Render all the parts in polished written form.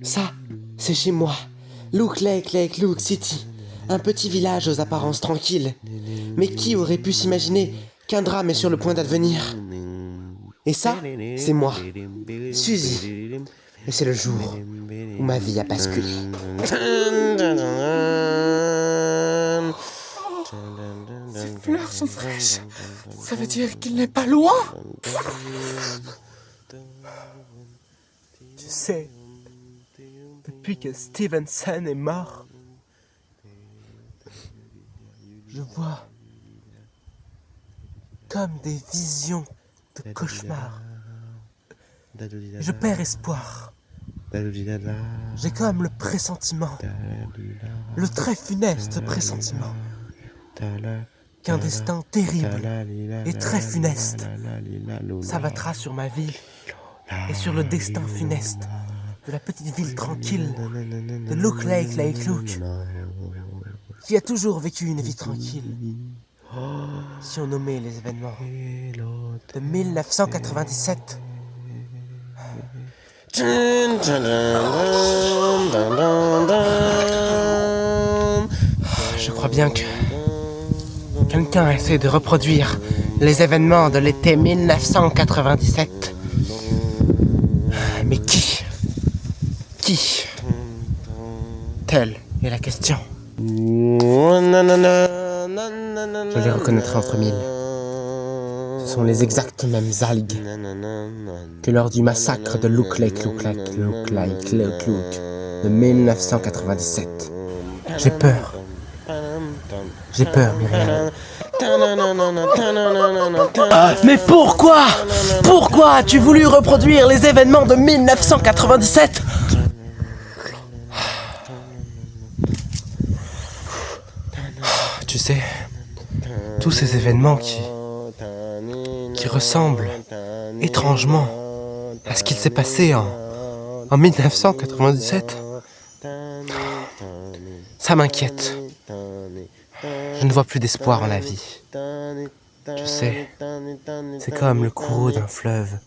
Ça, c'est chez moi. Look Lake Lake Look City. Un petit village aux apparences tranquilles. Mais qui aurait pu s'imaginer qu'un drame est sur le point d'advenir? Et ça, c'est moi, Suzy. Et c'est le jour où ma vie a basculé. Ces fleurs sont fraîches. Ça veut dire qu'il n'est pas loin. Tu sais, depuis que Stevenson est mort, je vois comme des visions de cauchemars. Je perds espoir. J'ai comme le pressentiment, le très funeste pressentiment, qu'un destin terrible et très funeste s'abattra sur ma vie et sur le destin funeste de la petite ville tranquille de Look Lake Lake Look, qui a toujours vécu une vie tranquille, si on nommait les événements de 1997. Je crois bien que quelqu'un essaie de reproduire les événements de l'été 1997. Mais qui? Qui? Telle est la question. Je les reconnaîtrai entre mille. Ce sont les exactes mêmes algues que lors du massacre de Look Lake Look Lake Look Lake Look Look de 1997. J'ai peur. J'ai peur, Myriam. Mais pourquoi? Pourquoi as-tu voulu reproduire les événements de 1997? Tu sais, tous ces événements qui ressemblent étrangement à ce qu'il s'est passé en 1997, ça m'inquiète. Je ne vois plus d'espoir en la vie. Tu sais, c'est comme le courroux d'un fleuve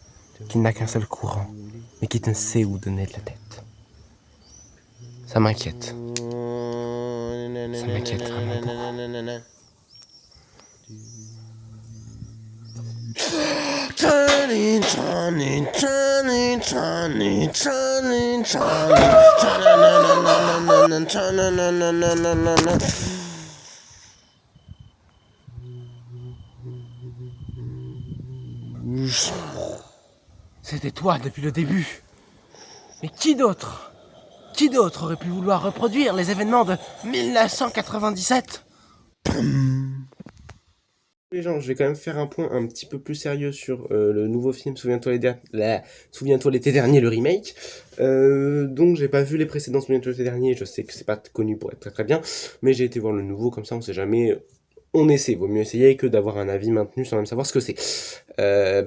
qui n'a qu'un seul courant, mais qui ne sait où donner de la tête. Ça m'inquiète. Ça m'inquiète vraiment beaucoup. C'était toi depuis le début. Mais qui d'autre? Qui d'autre aurait pu vouloir reproduire les événements de 1997? Les gens, je vais quand même faire un point un petit peu plus sérieux sur le nouveau film Souviens-toi l'été dernier, le remake. Donc j'ai pas vu les précédents Souviens-toi l'été dernier, je sais que c'est pas connu pour être très très bien, mais j'ai été voir le nouveau, comme ça on sait jamais. On essaie, vaut mieux essayer que d'avoir un avis maintenu sans même savoir ce que c'est.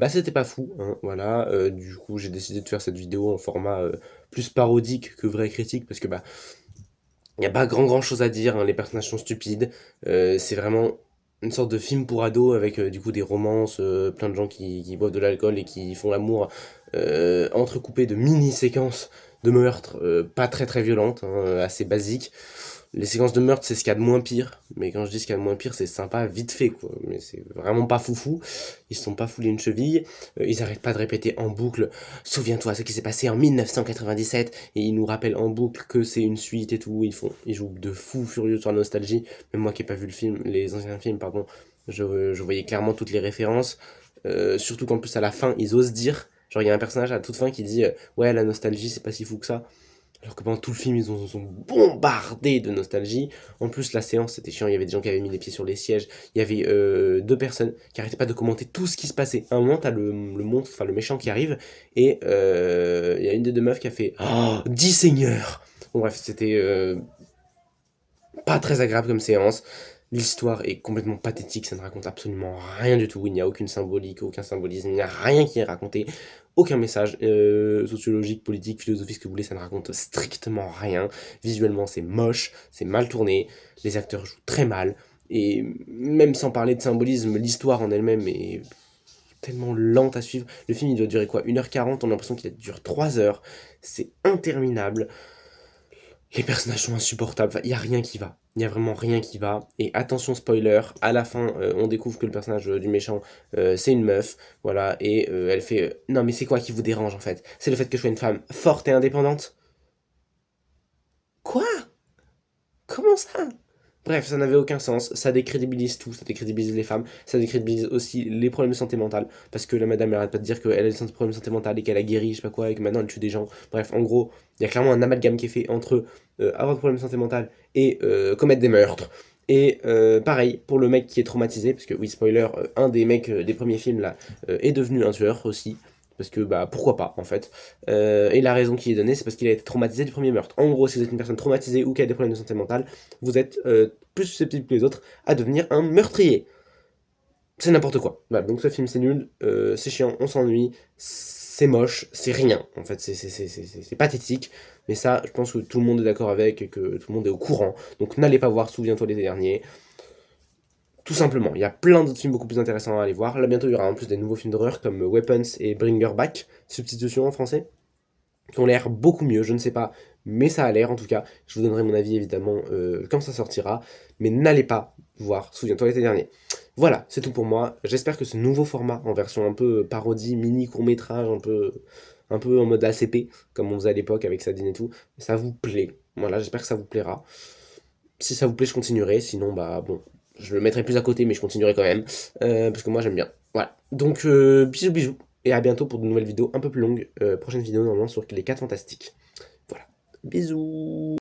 C'était pas fou, hein, voilà. Du coup j'ai décidé de faire cette vidéo en format plus parodique que vraie critique, parce que y a pas grand chose à dire, hein, les personnages sont stupides, c'est vraiment une sorte de film pour ados avec du coup des romances, plein de gens qui boivent de l'alcool et qui font l'amour, entrecoupés de mini-séquences de meurtres, pas très très violentes, hein, assez basiques. Les séquences de meurtre, c'est ce qu'il y a de moins pire, mais quand je dis ce qu'il y a de moins pire, c'est sympa, vite fait, quoi. Mais c'est vraiment pas foufou, ils se sont pas foulés une cheville, ils arrêtent pas de répéter en boucle « Souviens-toi ce qui s'est passé en 1997 », et ils nous rappellent en boucle que c'est une suite et tout, ils jouent de fou furieux sur la nostalgie. Même moi qui ai pas vu les anciens films, pardon, je voyais clairement toutes les références, surtout qu'en plus à la fin, ils osent dire, genre il y a un personnage à toute fin qui dit « Ouais, la nostalgie, c'est pas si fou que ça ». Alors que pendant tout le film, ils ont bombardé de nostalgie. En plus, la séance, c'était chiant. Il y avait des gens qui avaient mis les pieds sur les sièges. Il y avait deux personnes qui arrêtaient pas de commenter tout ce qui se passait. À un moment, t'as le monstre, enfin le méchant qui arrive. Et il y a une des deux meufs qui a fait oh, 10 seigneurs. Bon, bref, c'était pas très agréable comme séance. L'histoire est complètement pathétique, ça ne raconte absolument rien du tout, il n'y a aucune symbolique, aucun symbolisme, il n'y a rien qui est raconté, aucun message sociologique, politique, philosophique, ce que vous voulez, ça ne raconte strictement rien. Visuellement, c'est moche, c'est mal tourné, les acteurs jouent très mal, et même sans parler de symbolisme, l'histoire en elle-même est tellement lente à suivre. Le film, il doit durer quoi, 1h40, on a l'impression qu'il dure 3 heures. C'est interminable. Les personnages sont insupportables, il n'y a rien qui va. Il n'y a vraiment rien qui va. Et attention spoiler, à la fin, on découvre que le personnage du méchant, c'est une meuf. Voilà, et elle fait non mais c'est quoi qui vous dérange en fait? C'est le fait que je sois une femme forte et indépendante? Quoi? Comment ça? Bref, ça n'avait aucun sens, ça décrédibilise tout, ça décrédibilise les femmes, ça décrédibilise aussi les problèmes de santé mentale, parce que la madame elle arrête pas de dire qu'elle a des problèmes de santé mentale et qu'elle a guéri, je sais pas quoi, et que maintenant elle tue des gens. Bref, en gros, il y a clairement un amalgame qui est fait entre avoir des problèmes de santé mentale et commettre des meurtres. Et pareil, pour le mec qui est traumatisé, parce que oui, spoiler, un des mecs des premiers films là est devenu un tueur aussi. Parce que, bah, pourquoi pas, en fait. Et la raison qui est donnée, c'est parce qu'il a été traumatisé du premier meurtre. En gros, si vous êtes une personne traumatisée ou qui a des problèmes de santé mentale, vous êtes plus susceptible que les autres à devenir un meurtrier. C'est n'importe quoi. Voilà, donc ce film, c'est nul, c'est chiant, on s'ennuie, c'est moche, c'est rien. En fait, c'est pathétique. Mais ça, je pense que tout le monde est d'accord avec et que tout le monde est au courant. Donc n'allez pas voir Souviens-toi l'été dernier. Tout simplement, il y a plein d'autres films beaucoup plus intéressants à aller voir. Là, bientôt, il y aura en plus des nouveaux films d'horreur comme Weapons et Bringer Back, substitution en français, qui ont l'air beaucoup mieux, je ne sais pas, mais ça a l'air en tout cas. Je vous donnerai mon avis évidemment quand ça sortira, mais n'allez pas voir Souviens-toi l'été dernier. Voilà, c'est tout pour moi. J'espère que ce nouveau format, en version un peu parodie, mini court-métrage, un peu en mode ACP, comme on faisait à l'époque avec Sadine et tout, ça vous plaît. Voilà, j'espère que ça vous plaira. Si ça vous plaît, je continuerai, sinon, bah bon, je le mettrai plus à côté, mais je continuerai quand même, parce que moi j'aime bien. Voilà, donc bisous bisous, et à bientôt pour de nouvelles vidéos un peu plus longues. Prochaine vidéo normalement sur les 4 fantastiques. Voilà, bisous.